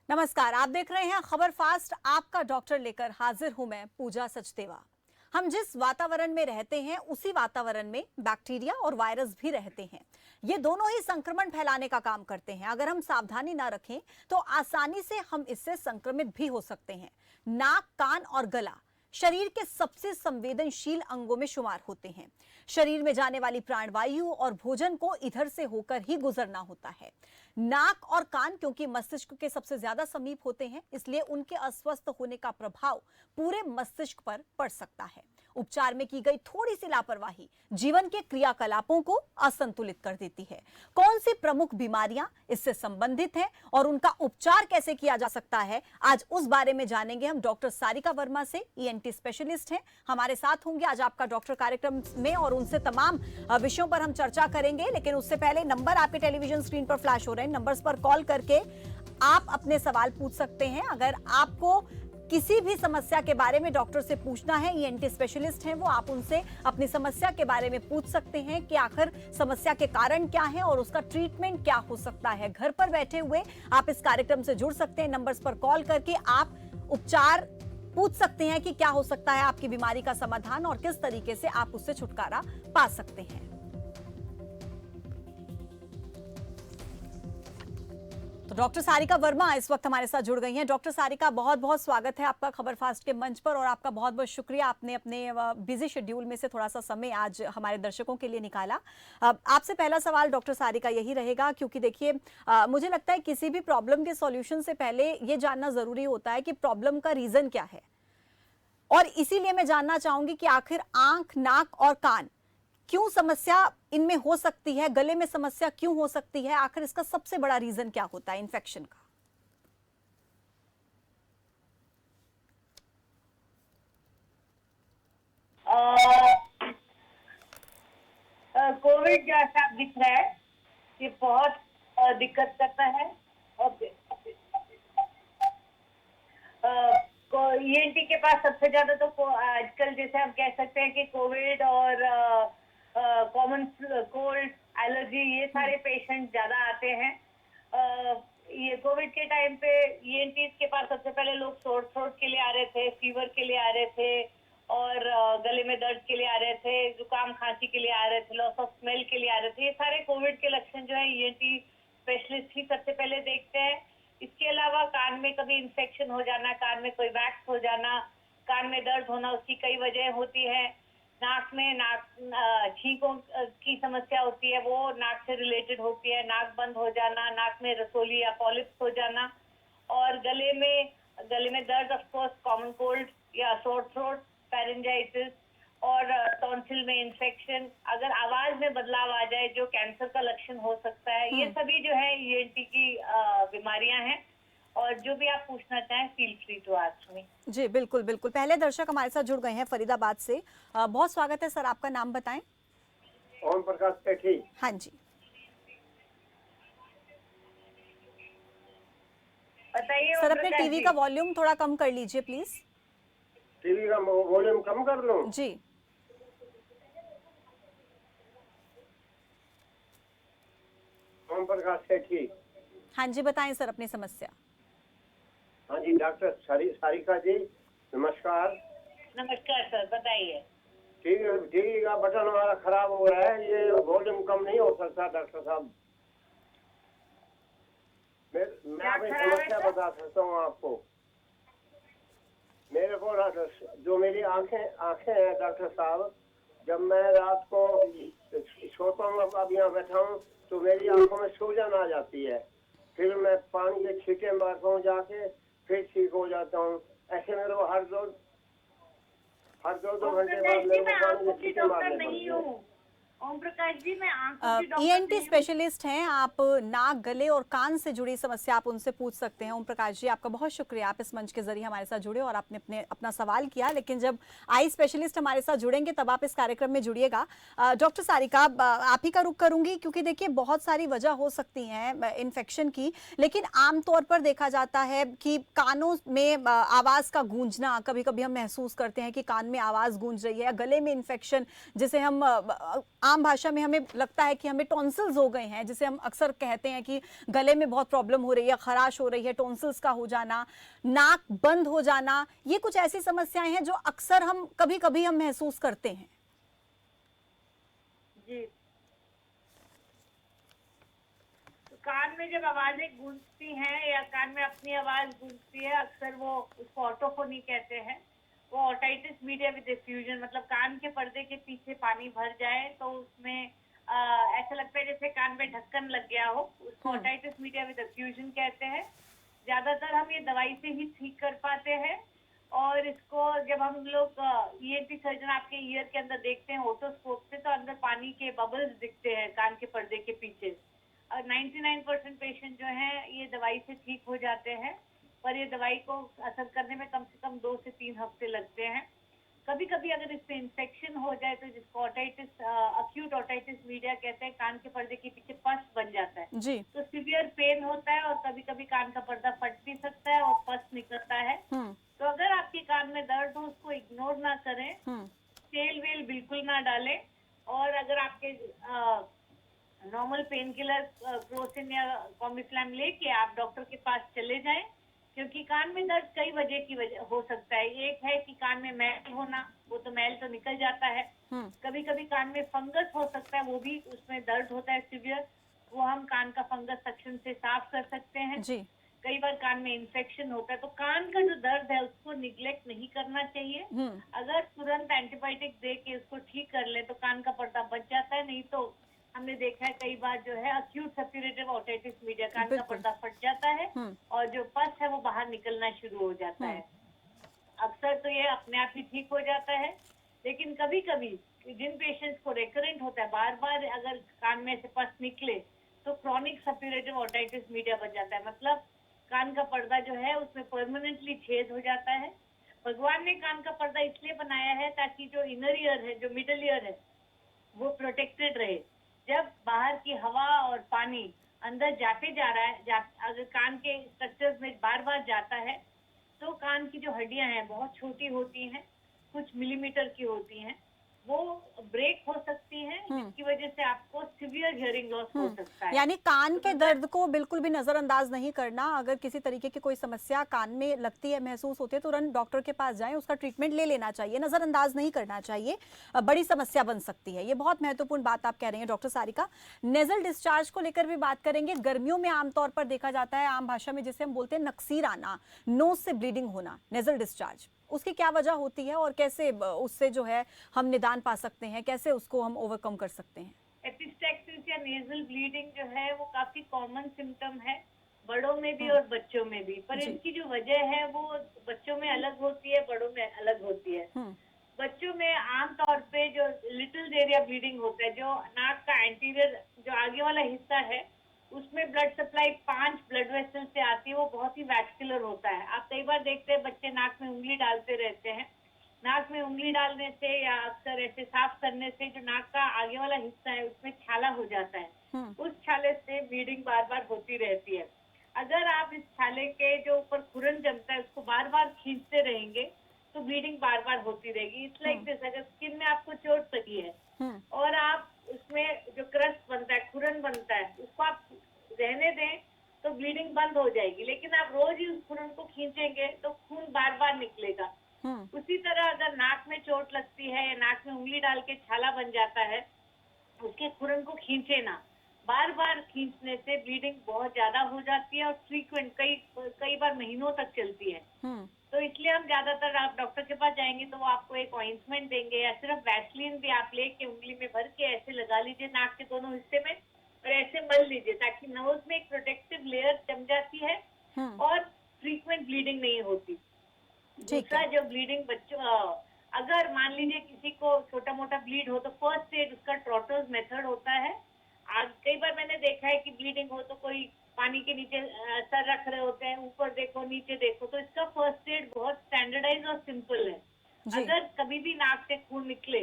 नमस्कार, आप देख रहे हैं खबर फास्ट। आपका डॉक्टर लेकर हाजिर हूं मैं पूजा सचदेवा। हम जिस वातावरण में रहते हैं उसी वातावरण में बैक्टीरिया और वायरस भी रहते हैं। ये दोनों ही संक्रमण फैलाने का काम करते हैं। अगर हम सावधानी ना रखें तो आसानी से हम इससे संक्रमित भी हो सकते हैं। नाक, कान और गला शरीर के सबसे संवेदनशील अंगों में शुमार होते हैं। शरीर में जाने वाली प्राणवायु और भोजन को इधर से होकर ही गुजरना होता है। नाक और कान क्योंकि मस्तिष्क के सबसे ज्यादा समीप होते हैं, इसलिए उनके अस्वस्थ होने का प्रभाव पूरे मस्तिष्क पर पड़ सकता है। उपचार में की गई थोड़ी सी लापरवाही जीवन के क्रियाकलापों को असंतुलित कर देती है। कौन सी प्रमुख बीमारियां इससे संबंधित हैं और उनका उपचार कैसे किया जा सकता है, आज उस बारे में जानेंगे हम डॉक्टर सारिका वर्मा से। ईएनटी स्पेशलिस्ट हैं, हमारे साथ होंगे आज आपका डॉक्टर कार्यक्रम में और उनसे तमाम विषयों पर हम चर्चा करेंगे। लेकिन उससे पहले नंबर आपके टेलीविजन स्क्रीन पर फ्लैश हो रहे हैं, नंबर्स पर कॉल करके आप अपने सवाल पूछ सकते हैं। अगर आपको किसी भी समस्या के बारे में डॉक्टर से पूछना है, ईएनटी स्पेशलिस्ट हैं वो, आप उनसे अपनी समस्या के बारे में पूछ सकते हैं कि आखिर समस्या के कारण क्या है और उसका ट्रीटमेंट क्या हो सकता है। घर पर बैठे हुए आप इस कार्यक्रम से जुड़ सकते हैं। नंबर्स पर कॉल करके आप उपचार पूछ सकते हैं कि क्या हो सकता है आपकी बीमारी का समाधान और किस तरीके से आप उससे छुटकारा पा सकते हैं। तो डॉक्टर सारिका वर्मा इस वक्त हमारे साथ जुड़ गई हैं। डॉक्टर सारिका, बहुत बहुत स्वागत है आपका खबर फास्ट के मंच पर और आपका बहुत बहुत शुक्रिया, आपने अपने बिजी शेड्यूल में से थोड़ा सा समय आज हमारे दर्शकों के लिए निकाला। आपसे पहला सवाल डॉक्टर सारिका यही रहेगा, क्योंकि देखिए मुझे लगता है किसी भी प्रॉब्लम के सॉल्यूशन से पहले ये जानना जरूरी होता है कि प्रॉब्लम का रीजन क्या है। और इसीलिए मैं जानना चाहूंगी कि आखिर आंख, नाक और कान क्यों समस्या इनमें हो सकती है, गले में समस्या क्यों हो सकती है, आखिर इसका सबसे बड़ा रीजन क्या होता है इन्फेक्शन का? कोविड जैसा दिख रहा है, ये बहुत दिक्कत करता है। और ईएनटी के पास सबसे ज्यादा तो आजकल जैसे हम कह सकते हैं कि कोविड और कॉमन कोल्ड, एलर्जी, ये सारे पेशेंट ज्यादा आते हैं। ये कोविड के टाइम पे ईएनटी के पास सबसे पहले लोग सोर थ्रोट के लिए आ रहे थे, फीवर के लिए आ रहे थे और गले में दर्द के लिए आ रहे थे, जुकाम खांसी के लिए आ रहे थे, लॉस ऑफ स्मेल के लिए आ रहे थे। ये सारे कोविड के लक्षण जो है ईएनटी स्पेशलिस्ट ही सबसे पहले देखते हैं। इसके अलावा कान में कभी इन्फेक्शन हो जाना, कान में कोई वैक्स हो जाना, कान में दर्द होना, उसकी कई वजह होती है। नाक में छींकों की समस्या होती है, वो नाक से रिलेटेड होती है। नाक बंद हो जाना, नाक में रसोली या पॉलिप्स हो जाना, और गले में दर्द, ऑफ कोर्स कॉमन कोल्ड या सोर थ्रोट, फेरेंजाइटिस और टॉन्सिल में इन्फेक्शन। अगर आवाज में बदलाव आ जाए जो कैंसर का लक्षण हो सकता है, ये सभी जो है ईएनटी की बीमारियां हैं। और जो भी आप पूछना चाहें, feel free to ask me. जी बिल्कुल बिल्कुल। पहले दर्शक हमारे साथ जुड़ गए हैं फरीदाबाद से। बहुत स्वागत है सर, आपका नाम बताएं। ओम प्रकाश सेठी। हाँ जी, बताइए सर अपने टीवी का वॉल्यूम थोड़ा कम कर लीजिए प्लीज। टीवी का वॉल्यूम कम कर लूं? जी ओम प्रकाश सेठी। हाँ जी, बताएं सर अपनी समस्या। हाँ जी, डॉक्टर सारिका जी नमस्कार। नमस्कार सर, बताइए। टीवी का बटन हमारा खराब हो रहा है, ये वॉल्यूम कम नहीं हो सकता डॉक्टर साहब? मैं अपनी समस्या बता सकता हूँ आपको। मेरे को जो मेरी आंखें हैं डॉक्टर साहब, जब मैं रात को सोता हूँ, अब यहाँ बैठा हूँ, तो मेरी आंखों में सूजन आ जाती है। फिर मैं पानी के छींटे मारता हूँ जाके, फिर ठीक हो जाता हूँ। ऐसे मेरे को हर दो घंटे बाद मेरे को पानी के छींटे मारने पड़ते हैं। ओम प्रकाश जी, मैं आंखों की डॉक्टर ईएनटी स्पेशलिस्ट हैं आप। नाक, गले और कान से जुड़ी समस्या आप उनसे पूछ सकते हैं। ओम प्रकाश जी, आपका बहुत शुक्रिया, आप इस मंच के जरिए हमारे साथ जुड़े और आपने अपना सवाल किया। लेकिन जब आई स्पेशलिस्ट हमारे साथ जुड़ेंगे तब आप इस कार्यक्रम में जुड़िएगा। डॉक्टर सारिका, आप ही का रुख करूंगी, क्योंकि देखिए बहुत सारी वजह हो सकती हैं इन्फेक्शन की, लेकिन आमतौर पर देखा जाता है कि कानों में आवाज का गूंजना, कभी कभी हम महसूस करते हैं कि कान में आवाज गूंज रही है, गले में इन्फेक्शन जिसे हम आम भाषा में हमें लगता है कि हमें टॉन्सिल्स हो गए हैं, जिसे हम अक्सर कहते हैं कि गले में बहुत प्रॉब्लम हो रही है, खराश हो रही है, टॉन्सिल्स का हो जाना, नाक बंद हो जाना, ये कुछ ऐसी समस्याएं हैं जो अक्सर हम कभी कभी हम महसूस करते हैं। जी, तो कान में जब आवाजें गूंजती हैं या कान में अपनी आवाज गूंजती है, अक्सर वो उसको ऑटोफोनी कहते हैं। वो ओटाइटिस मीडिया विद डिफ्यूजन, मतलब कान के पर्दे के पीछे पानी भर जाए तो उसमें ऐसा लगता है जैसे कान में ढक्कन लग गया हो, उसको ओटाइटिस मीडिया विद डिफ्यूजन कहते हैं। ज्यादातर हम ये दवाई से ही ठीक कर पाते हैं। और इसको जब हम लोग ईएनटी सर्जन आपके ईयर के अंदर देखते हैं ओटोस्कोप से, तो अंदर पानी के बबल्स दिखते हैं कान के पर्दे के पीछे। और 99% पेशेंट जो हैं ये दवाई से ठीक हो जाते हैं, पर ये दवाई को असर करने में कम से कम 2 से 3 हफ्ते लगते हैं। कभी कभी अगर इसमें इन्फेक्शन हो जाए तो जिसको ओटाइटिस अक्यूट ओटाइटिस मीडिया कहते हैं, कान के पर्दे के पीछे पस बन जाता है, जी। तो सीवियर पेन होता है और कभी कभी कान का पर्दा फट भी सकता है और पस निकलता है। तो अगर आपके कान में दर्द हो उसको इग्नोर ना करें, तेल वेल बिल्कुल ना डालें। और अगर आपके नॉर्मल पेन किलर क्रोसिन या कॉमिफ्लैम लेके आप डॉक्टर के पास चले जाएं, क्योंकि कान में दर्द कई वजह की वजह हो सकता है। एक है कि कान में मैल होना, वो तो मैल तो निकल जाता है। कभी कभी कान में फंगस हो सकता है, वो भी उसमें दर्द होता है सिवियर, वो हम कान का फंगस सक्शन से साफ कर सकते हैं। जी। कई बार कान में इन्फेक्शन होता है, तो कान का जो दर्द है उसको निग्लेक्ट नहीं करना चाहिए। अगर तुरंत एंटीबायोटिक दे के उसको ठीक कर ले तो कान का पर्दा बच जाता है, नहीं तो हमने देखा है कई बार जो है अक्यूट सप्यूरेटिव ओटाइटिस मीडिया, कान का पर्दा फट जाता है और जो पस है वो बाहर निकलना शुरू हो जाता है। अक्सर तो ये अपने आप ही ठीक हो जाता है, लेकिन कभी कभी जिन पेशेंट्स को रेकरेंट होता है, बार बार अगर कान में से पस निकले, तो क्रॉनिक सप्यूरेटिव ओटाइटिस मीडिया बन जाता है। मतलब कान का पर्दा जो है उसमें परमानेंटली छेद हो जाता है। भगवान ने कान का पर्दा इसलिए बनाया है ताकि जो इनर ईयर है, जो मिडल ईयर है, वो प्रोटेक्टेड रहे। जब बाहर की हवा और पानी अंदर जाते जा रहा है, अगर कान के स्ट्रक्चर्स में बार बार जाता है, तो कान की जो हड्डियां हैं बहुत छोटी होती हैं, कुछ मिलीमीटर की होती हैं, वो ब्रेक हो सकती हैं, जिसकी वजह से आपको सिवियर हियरिंग लॉस हो सकता है। यानी कान के दर्द को बिल्कुल भी नजरअंदाज नहीं करना। अगर किसी तरीके की कोई समस्या कान में लगती है, महसूस होती है, तुरंत डॉक्टर के पास जाएं, उसका ट्रीटमेंट ले लेना चाहिए, नजरअंदाज नहीं करना चाहिए, बड़ी समस्या बन सकती है। ये बहुत महत्वपूर्ण बात आप कह रही हैं डॉक्टर सारिका। नेजल डिस्चार्ज को लेकर भी बात करेंगे। गर्मियों में आमतौर पर देखा जाता है, आम भाषा में जिसे हम बोलते हैं नक्सीर आना, नोज से ब्लीडिंग होना, नेजल डिस्चार्ज, उसकी क्या वजह होती है और कैसे उससे जो है हम निदान पा सकते हैं, कैसे उसको हम ओवरकम कर सकते हैं? एपिस्टैक्सिस या नेजल ब्लीडिंग जो है वो काफी कॉमन सिम्टम है, बड़ों में भी और बच्चों में भी। पर इनकी जो वजह है वो बच्चों में अलग होती है, बड़ों में अलग होती है। बच्चों में आमतौर पे जो लिटिल एरिया ब्लीडिंग होता है, जो नाक का एंटीरियर जो आगे वाला हिस्सा है, उसमें ब्लड सप्लाई 5 ब्लड वेसल से आती है, वो बहुत ही वैस्कुलर होता है। आप कई बार देखते हैं बच्चे नाक में उंगली डालते रहते हैं, नाक में उंगली डालने से या अक्सर ऐसे साफ करने से जो नाक का आगे वाला हिस्सा है उसमें छाला हो जाता है, उस छाले से ब्लीडिंग बार बार होती रहती है। अगर आप इस छाले के जो ऊपर खुरन जमता है उसको बार बार खींचते रहेंगे तो ब्लीडिंग बार बार होती रहेगी। इट्स लाइक दिस, अगर स्किन में आपको चोट लगी है और आप उसमें जो क्रस्ट बनता है, खुरन बनता है, उसको आप रहने दें तो ब्लीडिंग बंद हो जाएगी, लेकिन आप रोज ही उस खुरन को खींचेंगे तो खून बार बार निकलेगा। उसी तरह अगर नाक में चोट लगती है या नाक में उंगली डाल के छाला बन जाता है, उसके खुरन को खींचे ना, बार बार खींचने से ब्लीडिंग बहुत ज्यादा हो जाती है और फ्रीक्वेंट कई बार महीनों तक चलती है। तो इसलिए हम ज्यादातर, आप डॉक्टर के पास जाएंगे तो वो आपको एक ऑइंटमेंट देंगे या सिर्फ वैसलीन भी आप लेके उंगली में भर के ऐसे लगा लीजिए नाक के दोनों हिस्से में और ऐसे मल लीजिए, ताकि नोज में एक प्रोटेक्टिव लेयर जम जाती है और फ्रीक्वेंट ब्लीडिंग नहीं होती। दूसरा, जो ब्लीडिंग बच्चों, अगर मान लीजिए किसी को छोटा मोटा ब्लीड हो तो फर्स्ट एड उसका ट्रॉटर्स मेथड होता है। आज कई बार मैंने देखा है कि ब्लीडिंग हो तो कोई पानी के नीचे सर रख रहे होते हैं, ऊपर देखो नीचे देखो, तो इसका फर्स्ट एड बहुत स्टैंडर्डाइज और सिंपल है। अगर कभी भी नाक से खून निकले,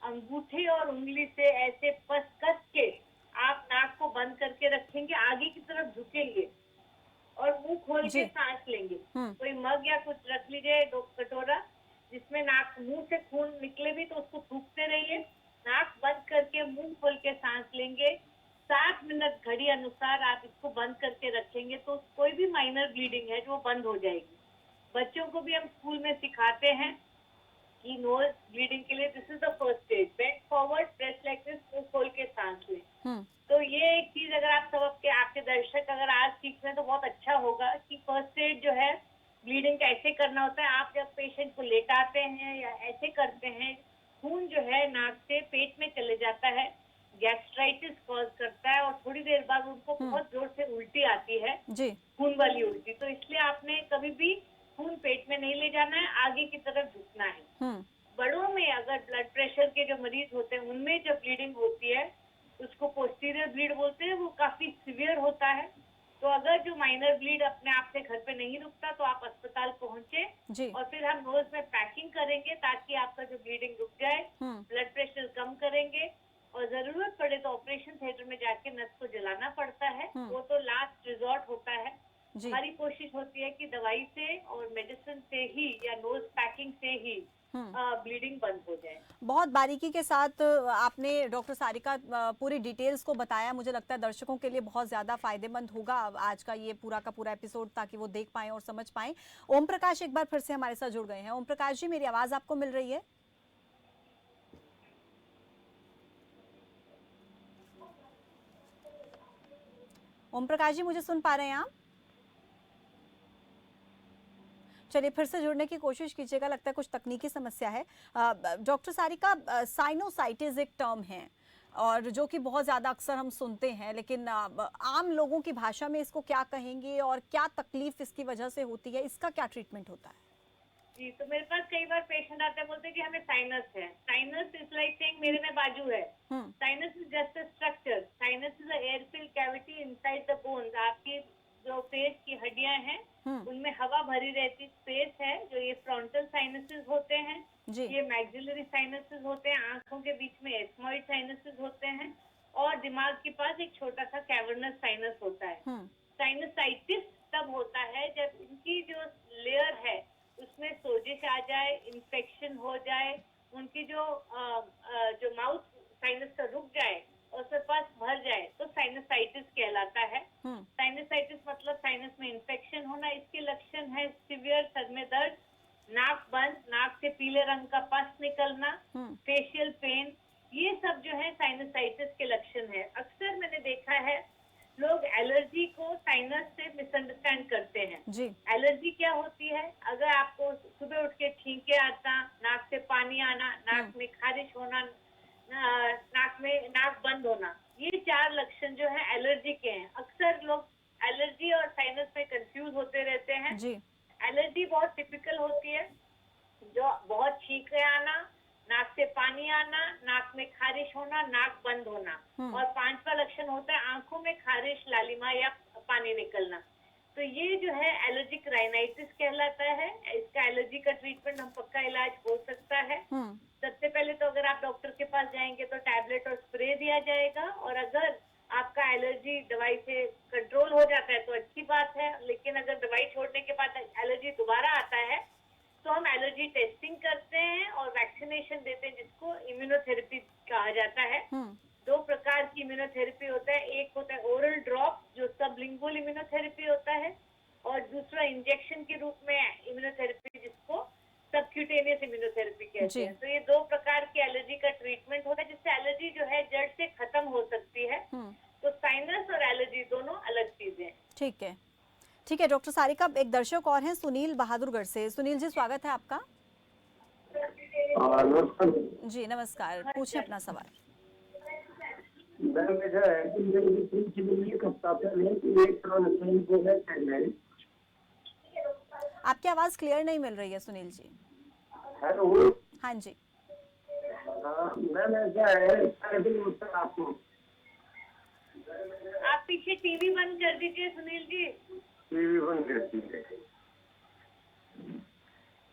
अंगूठे और उंगली से ऐसे कस के आप नाक को बंद करके रखेंगे, आगे की तरफ झुकेंगे और मुंह खोल के सांस लेंगे। कोई मग या कुछ रख लीजिए, 2 कटोरा, जिसमें नाक मुंह से खून निकले भी तो उसको थूकते रहिए, नाक बंद करके के मुंह खोल के सांस लेंगे, 7 मिनट घड़ी अनुसार आप इसको बंद करके रखेंगे तो कोई भी माइनर ब्लीडिंग है जो वो बंद हो जाएगी। बच्चों को भी हम स्कूल में सिखाते हैं कि नोज ब्लीडिंग के लिए this is the first stage, bend forward, press like this, मुंह खोल के सांस लें। तो ये एक चीज अगर आप सब आपके दर्शक अगर आज सीख रहे हैं तो बहुत अच्छा होगा कि फर्स्ट एड जो है ब्लीडिंग कैसे करना होता है। आप जब पेशेंट को लेटाते हैं या ऐसे करते हैं, खून जो है नाक से पेट में चले जाता है, गैस्ट्राइटिस कॉज करता है और थोड़ी देर बाद उनको बहुत जोर से उल्टी आती है, जी खून वाली उल्टी। तो इसलिए आपने कभी भी खून पेट में नहीं ले जाना है, आगे की तरफ झुकना है। बड़ों में अगर ब्लड प्रेशर के जो मरीज होते हैं उनमें जब ब्लीडिंग होती है उसको पोस्टीरियर ब्लीड बोलते हैं, वो काफी सीवियर होता है। तो अगर जो माइनर ब्लीड अपने आप से घर पे नहीं रुकता तो आप अस्पताल पहुंचे जी और फिर हम नोज में पैकिंग करेंगे ताकि आपका जो ब्लीडिंग रुक जाए, ब्लड प्रेशर कम करेंगे और जरूरत पड़े तो ऑपरेशन थिएटर में जाके नस को जलाना पड़ता है, वो तो लास्ट रिजॉर्ट होता है। जी हमारी कोशिश होती है कि दवाई से और मेडिसिन से ही या नोज पैकिंग से ही ब्लीडिंग बंद हो जाए। बहुत बारीकी के साथ आपने डॉक्टर सारिका पूरी डिटेल्स को बताया। मुझे लगता है दर्शकों के लिए बहुत ज़्यादा फायदेमंद होगा आज का ये पूरा का पूरा एपिसोड, ताकि वो देख पाएं और समझ पाएं। ओम प्रकाश एक बार फिर से हमारे साथ जुड़ गए हैं। ओम प्रकाश जी, मेरी आवाज़ आपको मिल रही है? ओम प्रकाश जी, मुझे सुन पा रहे हैं आप? चलिए फिर से जुड़ने की कोशिश कीजिएगा, लगता है कुछ तकनीकी समस्या है। डॉक्टर सारिका, साइनोसाइटिस एक टर्म है और जो कि बहुत ज़्यादा अक्सर हम सुनते हैं, लेकिन आम लोगों की भाषा में इसको क्या कहेंगे और क्या तकलीफ इसकी वजह से होती है, इसका क्या ट्रीटमेंट होता है? जी, तो मेरे पास कई बार पेशेंट आते हैं, बोलते हैं कि हमें साइनस है। साइनस इज लाइक सेइंग मेरे में बाजू है। Sinus is just a structure. Sinus is a air filled cavity inside the bones. आपकी जो फेस की हड्डियां हैं उनमें हवा भरी रहती स्पेस है, जो ये फ्रंटल साइनसेस होते हैं, ये मैक्सिलरी साइनसेस होते हैं, आंखों के बीच में एथमॉइड साइनसेस होते हैं और दिमाग के पास एक छोटा सा कैवर्नस साइनस होता है। साइनसाइटिस तब होता है जब इनकी जो लेयर है उसमें सोजिश आ जाए, इन्फेक्शन हो जाए, उनकी जो माउथ साइनस का रुक जाए और उसके पास भर जाए तो साइनसाइटिस कहलाता है। साइनसाइटिस मतलब साइनस में इन्फेक्शन होना। इसके लक्षण है सीवियर सर में दर्द, नाक बंद, नाक से पीले रंग का पस निकलना, फेशियल पेन, ये सब जो है साइनसाइटिस के लक्षण है। अक्सर मैंने देखा है लोग एलर्जी को साइनस से मिसअंडरस्टैंड करते हैं। एलर्जी क्या होती है? अगर आपको सुबह उठ के छींके आता, नाक से पानी आना, नाक में खारिश होना, नाक बंद होना, ये 4 लक्षण जो है एलर्जी के हैं। अक्सर लोग एलर्जी और साइनस में कंफ्यूज होते रहते हैं। एलर्जी बहुत टिपिकल होती है, जो बहुत छींके आना, नाक से पानी आना, नाक में खारिश होना, नाक बंद होना। और 5वां लक्षण होता है आंखों में खारिश, लालिमा या पानी निकलना। तो ये जो है एलर्जिक राइनाइटिस कहलाता है। इसका एलर्जी का ट्रीटमेंट हम पक्का इलाज हो सकता है। सबसे पहले तो अगर आप डॉक्टर के पास जाएंगे तो टैबलेट और स्प्रे दिया जाएगा, और अगर आपका एलर्जी दवाई से कंट्रोल हो जाता है तो अच्छी बात है। लेकिन अगर दवाई छोड़ने के बाद एलर्जी दोबारा आता है तो हम एलर्जी टेस्टिंग करते हैं और वैक्सीनेशन देते हैं, जिसको इम्यूनोथेरेपी कहा जाता है। 2 प्रकार की इम्यूनोथेरेपी होता है, एक होता है ओरल ड्रॉप जो सबलिंगुअल इम्यूनोथेरेपी होता है, और दूसरा इंजेक्शन के रूप में इम्यूनोथेरेपी जिसको सबक्यूटेनियस इम्यूनोथेरेपी कहते हैं। तो ये 2 प्रकार की एलर्जी का ट्रीटमेंट होता है जिससे एलर्जी जो है जड़ से खत्म हो सकती है। तो साइनस और एलर्जी दोनों अलग चीजें हैं। ठीक है, ठीक है डॉक्टर सारिका। एक दर्शक और हैं, सुनील बहादुरगढ़ से। सुनील जी, स्वागत है आपका। जी नमस्कार, पूछें अपना सवाल। आपकी आवाज क्लियर नहीं मिल रही है सुनील जी। हेलो। हाँ जी। मैम ऐसा है आपको, आप पीछे टीवी बंद कर दीजिए सुनील जी। टीवी बंद कर दीजिए।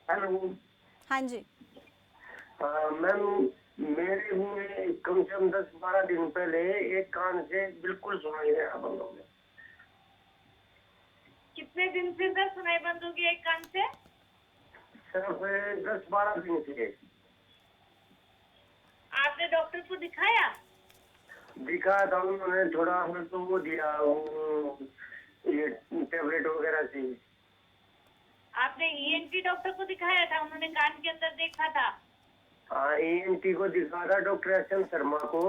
हेलो। हाँ जी। मैम मेरे हुए कम से कम 10-12 दिन पहले एक कान से बिल्कुल सुनाई देना बंद हो गया। कितने दिन से सर सुनाई बंद होगी एक कान से? सिर्फ 10-12 दिन से। आपने डॉक्टर को दिखाया? दिखा था उन्होंने, थोड़ा हमें तो वो दिया, वो ये टेबलेट वगैरह सी। आपने ईएनटी डॉक्टर को दिखाया था? उन्होंने कान के अंदर देखा था? हाँ, ईएनटी को दिखा था, डॉक्टर एस.एन. शर्मा को।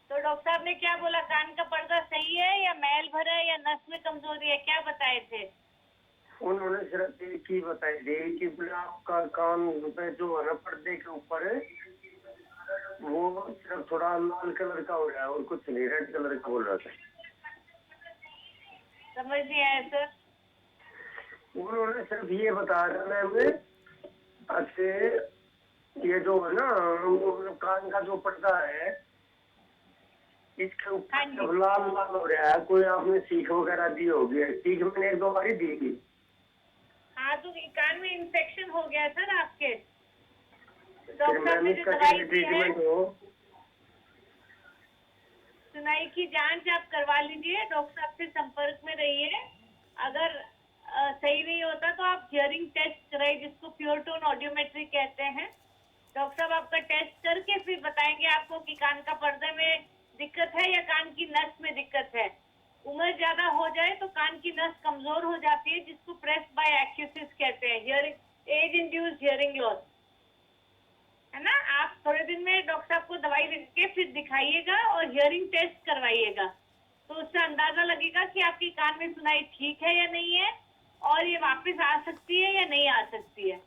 तो डॉक्टर साहब ने क्या बोला? कान का पर्दा सही है या मैल भरा है या नस में कमजोरी है, क्या बताए थे? उन्होंने सिर्फ एक ही बताई थी कि बोले आपका कान पे जो है ना पर्दे के ऊपर है, वो सिर्फ थोड़ा लाल कलर का हो रहा है और कुछ नहीं, रेड कलर का बोल रहा था। समझ नहीं आया सर। उन्होंने सिर्फ ये बताया था मैम, अच्छे ये जो है ना कान का जो पर्दा है, इसके हाँ ऊपर जी। जब लाल लाल हो रहा है, कोई आपने सीख वगैरह दी होगी। सीख मैंने एक दो बारी दी थी। हाँ, तो कान में इंफेक्शन हो गया सर आपके। फिर डॉक्टर साहब मैम ने जो इसका दवाई दी है, ट्रीटमेंट हो। सुनाई की जांच आप करवा लीजिए, डॉक्टर साहब से संपर्क में रहिए। अगर सही नहीं होता तो आप हियरिंग टेस्ट कराइए, जिसको प्योर टोन ऑडियोमेट्री कहते हैं। डॉक्टर साहब आपका टेस्ट करके फिर बताएंगे आपको कि कान का पर्दे में दिक्कत है या कान की नस में दिक्कत है। उम्र ज्यादा हो जाए तो कान की नस कमजोर हो जाती है, जिसको प्रेस बाय एक्यूसिस कहते हैं, hearing age induced hearing loss, है ना। आप थोड़े दिन में डॉक्टर साहब को दवाई लिख के फिर दिखाइएगा और हियरिंग टेस्ट करवाइएगा, तो उससे अंदाजा लगेगा कि आपकी कान में सुनाई ठीक है या नहीं है, और ये वापस आ सकती है या नहीं आ सकती है।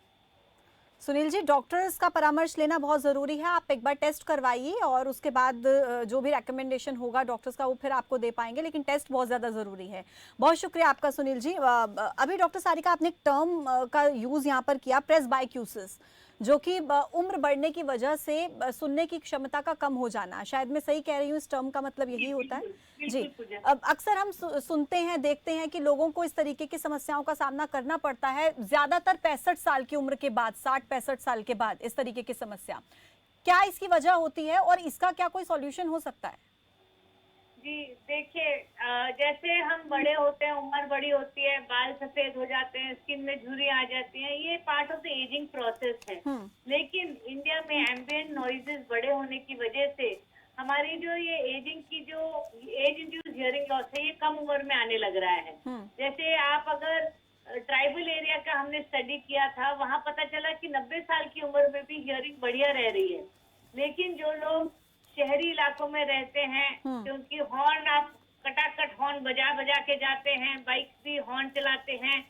सुनील जी, डॉक्टर्स का परामर्श लेना बहुत ज़रूरी है। आप एक बार टेस्ट करवाइए और उसके बाद जो भी रिकमेंडेशन होगा डॉक्टर्स का वो फिर आपको दे पाएंगे, लेकिन टेस्ट बहुत ज़्यादा ज़रूरी है। बहुत शुक्रिया आपका सुनील जी। अभी डॉक्टर सारिका आपने एक टर्म का यूज़ यहाँ पर किया, प्रेस्बाइक्यूसिस, जो कि उम्र बढ़ने की वजह से सुनने की क्षमता का कम हो जाना। शायद मैं सही कह रही हूँ, इस टर्म का मतलब यही होता है जी। बिल्कुल पूजा। अब अक्सर हम सुनते हैं, देखते हैं कि लोगों को इस तरीके की समस्याओं का सामना करना पड़ता है, ज्यादातर 65 साल की उम्र के बाद, 60-65 साल के बाद इस तरीके की समस्या। क्या इसकी वजह होती है और इसका क्या कोई सॉल्यूशन हो सकता है? जी देखिए, जैसे हम बड़े होते हैं, उम्र बड़ी होती है, बाल सफेद हो जाते हैं, स्किन में झुर्रियां आ जाती हैं, ये part of the ageing process है। लेकिन इंडिया में एम्बिएंट नॉइजेस बड़े होने की वजह से हमारी जो ये एजिंग की जो एज इंड्यूस्ड हियरिंग लॉस है, ये कम उम्र में आने लग रहा है। जैसे आप अगर ट्राइबल एरिया का हमने स्टडी किया था, वहां पता चला कि 90 साल की उम्र में भी हियरिंग बढ़िया रह रही है। लेकिन जो लोग शहरी इलाकों में रहते हैं, क्योंकि हॉर्न आप कटाकट हॉर्न बजा बजा के जाते हैं, बाइक भी हॉर्न चलाते हैं,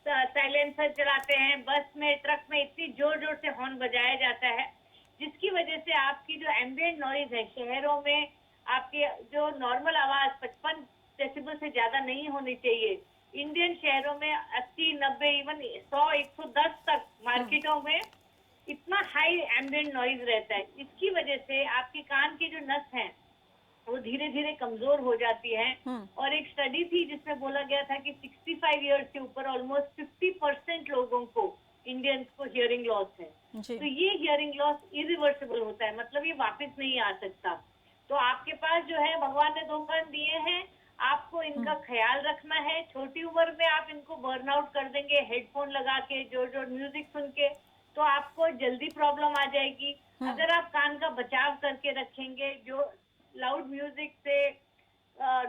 साइलेंसर चलाते हैं, बस में ट्रक में इतनी जोर जोर से हॉर्न बजाया जाता है, जिसकी वजह से आपकी जो एम्बिएंट नॉइज है शहरों में, आपकी जो नॉर्मल आवाज 55 डेसिबल से ज्यादा नहीं होनी चाहिए, इंडियन शहरों में 80, 90, इवन 100, 110 तक मार्केटों में इतना हाई एम्बिएंट नॉइज रहता है। इसकी वजह से आपके कान की जो नस है वो धीरे धीरे कमजोर हो जाती है। और एक स्टडी थी जिसमें बोला गया था कि 65 इयर्स के ऊपर ऑलमोस्ट 50% लोगों को, इंडियंस को हियरिंग लॉस है। तो ये हियरिंग लॉस इरिवर्सिबल होता है, मतलब ये वापस नहीं आ सकता। तो आपके पास जो है भगवान ने 2 कान दिए हैं, आपको इनका ख्याल रखना है। छोटी उम्र में आप इनको बर्नआउट कर देंगे हेडफोन लगा के, जोर जोर म्यूजिक सुन के, तो आपको जल्दी प्रॉब्लम आ जाएगी। अगर आप कान का बचाव करके रखेंगे, जो लाउड म्यूजिक से,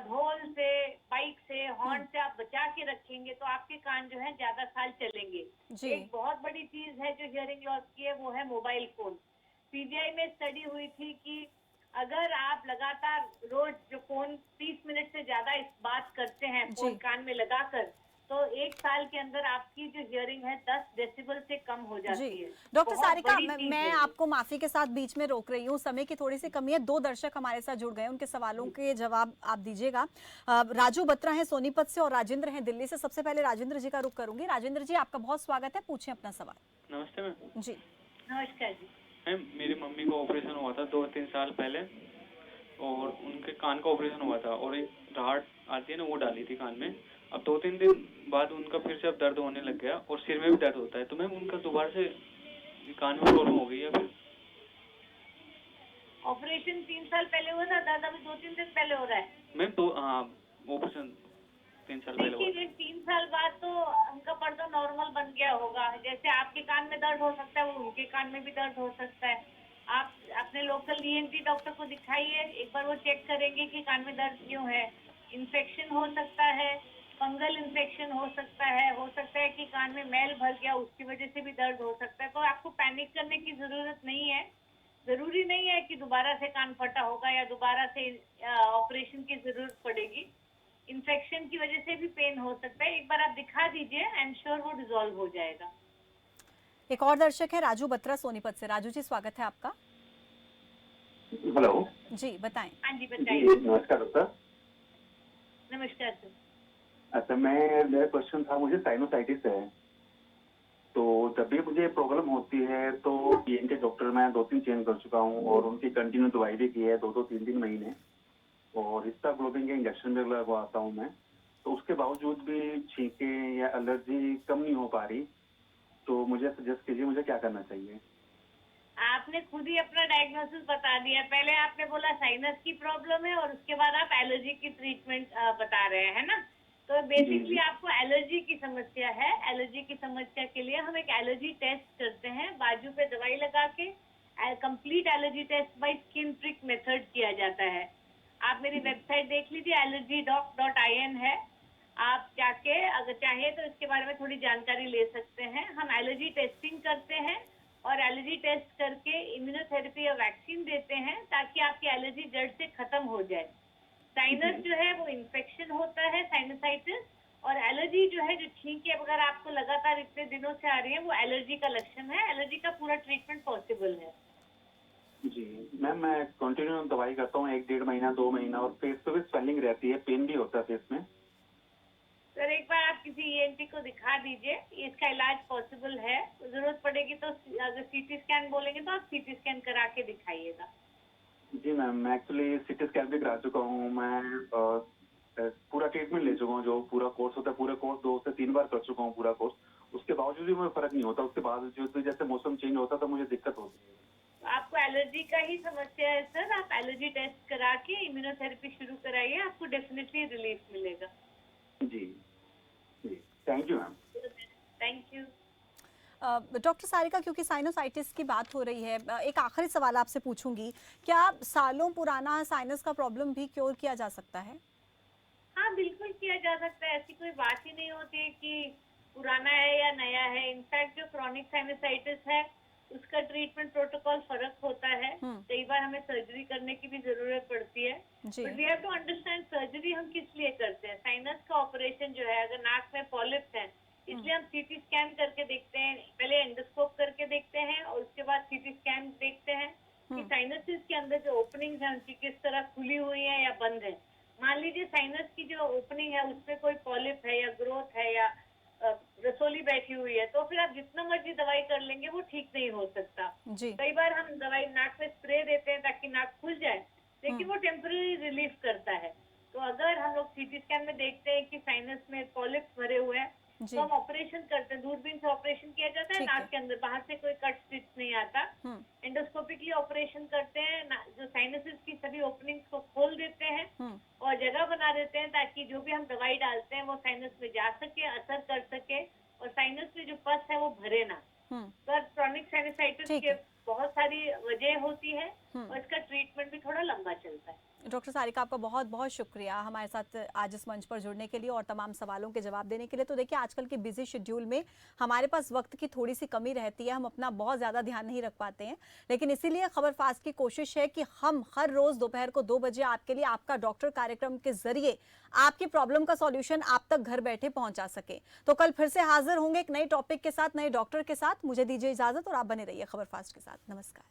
ढोल से, बाइक से, हॉर्न से आप बचा के रखेंगे, तो आपके कान जो है ज्यादा साल चलेंगे। एक बहुत बड़ी चीज है जो हियरिंग लॉस की है, वो है मोबाइल फोन। पीजीआई में स्टडी हुई थी कि अगर आप लगातार रोज जो फोन 30 मिनट से ज्यादा इस बात करते हैं फोन कान में लगाकर, तो 1 साल के अंदर आपकी जो हियरिंग है 10 डेसिबल से कम हो जाती है। डॉक्टर सारिका, मैं आपको माफी के साथ बीच में रोक रही हूँ, समय की थोड़ी सी कमी है। 2 दर्शक हमारे साथ जुड़ गए, उनके सवालों के जवाब आप दीजिएगा। राजू बत्रा है सोनीपत से और राजेंद्र हैं दिल्ली से। सबसे पहले राजेंद्र जी का रुख करूंगी। राजेंद्र जी, आपका बहुत स्वागत है, पूछें अपना सवाल। नमस्ते मैम। जी नमस्कार जी। मैम, मेरी मम्मी को ऑपरेशन हुआ था 2-3 साल पहले, और उनके कान का ऑपरेशन हुआ था और एक राहत आती है ना, वो डाली थी कान में। अब 2-3 दिन बाद उनका फिर से अब दर्द होने लग गया और सिर में भी दर्द होता है। तो मैम उनका दोबारा से कान में प्रॉब्लम हो गई है फिर? ऑपरेशन 3 साल पहले हुआ था, दर्द अभी 2-3 दिन पहले हो रहा है। मैम तो हाँ, ऑपरेशन 3 साल पहले हुआ। देखिए 3 साल बाद तो उनका पर्दा नॉर्मल बन गया होगा। जैसे आपके कान में दर्द हो सकता है, वो उनके कान में भी दर्द हो सकता है। आप अपने लोकल ईएनटी डॉक्टर को दिखाइए, एक बार वो चेक करेंगे कि कान में दर्द क्यों है। इन्फेक्शन हो सकता है, फंगल इन्फेक्शन हो सकता है कि कान में मैल भर गया, उसकी वजह से भी दर्द हो सकता है। तो आपको पैनिक करने की जरूरत नहीं है। जरूरी नहीं है कि दोबारा से कान फटा होगा या दोबारा से ऑपरेशन की जरूरत पड़ेगी। इन्फेक्शन की वजह से भी पेन हो सकता है। एक बार आप दिखा दीजिए, आई एम श्योर वो डिसॉल्व हो जाएगा। एक और दर्शक है राजू बत्रा सोनीपत से। राजू जी, स्वागत है आपका। हेलो जी बताएं। हाँ जी, जी, बताइए। नमस्कार डॉक्टर। नमस्कार सर। अच्छा, मेरा क्वेश्चन था, मुझे साइनोसाइटिस है, तो जब भी मुझे प्रॉब्लम होती है तो ईएनटी डॉक्टर मैं 2-3 चेंज कर चुका हूँ और उनकी कंटिन्यू दवाई भी की है 2-2, 3-3 महीने, और हिस्टाग्लोबिन के इंजेक्शन भी लगवाता हूँ मैं। तो उसके बावजूद भी छींके या एलर्जी कम नहीं हो पा रही, तो मुझे सजेस्ट कीजिए मुझे क्या करना चाहिए। आपने खुद ही अपना डायग्नोसिस बता दिया। पहले आपने बोला साइनस की प्रॉब्लम है और उसके बाद आप एलर्जी की ट्रीटमेंट बता रहे हैं, है ना। तो बेसिकली आपको एलर्जी की समस्या है। एलर्जी की समस्या के लिए हम एक एलर्जी टेस्ट करते हैं, बाजू पे दवाई लगा के। Complete allergy test by skin prick method किया जाता है। आप मेरी वेबसाइट देख लीजिए, allergydoc.in है। आप जाके अगर चाहे तो इसके बारे में थोड़ी जानकारी ले सकते हैं। हम एलर्जी टेस्टिंग करते हैं और एलर्जी टेस्ट करके इम्यूनोथेरेपी या वैक्सीन देते हैं ताकि आपकी एलर्जी जड़ से खत्म हो जाए। साइनस जो है वो इन्फेक्शन होता है, साइनसाइटिस, और एलर्जी जो है, जो छींके अगर आपको लगातार इतने दिनों से आ रही है, वो एलर्जी का लक्षण है। एलर्जी का पूरा ट्रीटमेंट पॉसिबल है। जी मैम, मैं कंटिन्यू दवाई करता हूँ 1-1.5 महीना 2 महीना, और फेस पे भी स्वेलिंग रहती है, पेन भी होता है फेस में। सर एक बार आप किसी ईएनटी को दिखा दीजिए, इसका इलाज पॉसिबल है। जरूरत पड़ेगी तो अगर सीटी स्कैन बोलेंगे तो आप सीटी स्कैन करा के दिखाइएगा। जी मैम, मैं एक्चुअली सिटी स्कैन भी करा चुका हूँ। मैं पूरा ट्रीटमेंट ले चुका हूँ, जो पूरा कोर्स होता है, पूरा कोर्स 2 से 3 बार कर चुका हूँ पूरा कोर्स। उसके बावजूद भी मुझे फर्क नहीं होता। उसके बावजूद भी जैसे मौसम चेंज होता तो मुझे दिक्कत होती है। तो आपको एलर्जी का ही समस्या है सर। आप एलर्जी टेस्ट करा के इम्यूनोथेरेपी शुरू कराइए, आपको डेफिनेटली रिलीफ मिलेगा। जी जी, thank you ma'am. Thank you. Doctor Sarika, क्योंकि साइनोसाइटिस की बात हो रही है, एक आखिरी सवाल आपसे पूछूंगी, क्या सालों पुराना साइनस का प्रॉब्लम भी क्योर किया जा सकता है? हाँ बिल्कुल किया जा सकता है। ऐसी कोई बात ही नहीं होती है कि पुराना है या नया है। इनफैक्ट जो क्रॉनिक साइनसाइटिस है उसका ट्रीटमेंट प्रोटोकॉल फर्क होता है। कई बार हमें सर्जरी करने की भी जरूरत पड़ती है। जी। But we have to understand surgery हम किस लिए करते हैं। साइनस का ऑपरेशन जो है, अगर नाक में पॉलिप्स है, इसलिए हम सीटी स्कैन करके देखते हैं। पहले एंडोस्कोप करके देखते हैं और उसके बाद सीटी स्कैन देखते हैं कि साइनसिस के अंदर जो ओपनिंग्स हैं उनकी किस तरह खुली हुई है या बंद है। मान लीजिए साइनस की जो ओपनिंग है उसमें कोई पॉलिप है या ग्रोथ है या रसोली बैठी हुई है, तो फिर आप जितना मर्जी दवाई कर लेंगे वो ठीक नहीं हो सकता। जी। कई बार हम दवाई नाक में स्प्रे देते हैं ताकि नाक खुल जाए, लेकिन वो टेम्पररी रिलीफ करता है। तो अगर हम लोग सीटी स्कैन में देखते हैं कि साइनस में पॉलिप्स भरे हुए हैं, तो हम ऑपरेशन करते हैं। दूरबीन से ऑपरेशन किया जाता है नाक के अंदर, बाहर से कोई कट स्टिच नहीं आता। एंडोस्कोपिकली ऑपरेशन करते हैं, जो साइनसिस की सभी ओपनिंग्स को खोल देते हैं और जगह बना देते हैं ताकि जो भी हम दवाई डालते हैं वो साइनस में जा सके, असर कर सके, और साइनस में जो पस है वो भरे ना। पर क्रॉनिक साइनसाइटिस के बहुत सारी वजह होती है और इसका ट्रीटमेंट भी थोड़ा लंबा चलता है। डॉक्टर सारिका, आपका बहुत बहुत शुक्रिया हमारे साथ आज इस मंच पर जुड़ने के लिए और तमाम सवालों के जवाब देने के लिए। तो देखिए, आजकल के बिजी शेड्यूल में हमारे पास वक्त की थोड़ी सी कमी रहती है, हम अपना बहुत ज़्यादा ध्यान नहीं रख पाते हैं, लेकिन इसीलिए खबर फास्ट की कोशिश है कि हम हर रोज़ दोपहर को 2 बजे आपके लिए आपका डॉक्टर कार्यक्रम के जरिए आपकी प्रॉब्लम का सॉल्यूशन आप तक घर बैठे पहुंचा सके। तो कल फिर से हाजिर होंगे एक नए टॉपिक के साथ, नए डॉक्टर के साथ। मुझे दीजिए इजाज़त और आप बने रहिए खबर फास्ट के साथ। नमस्कार।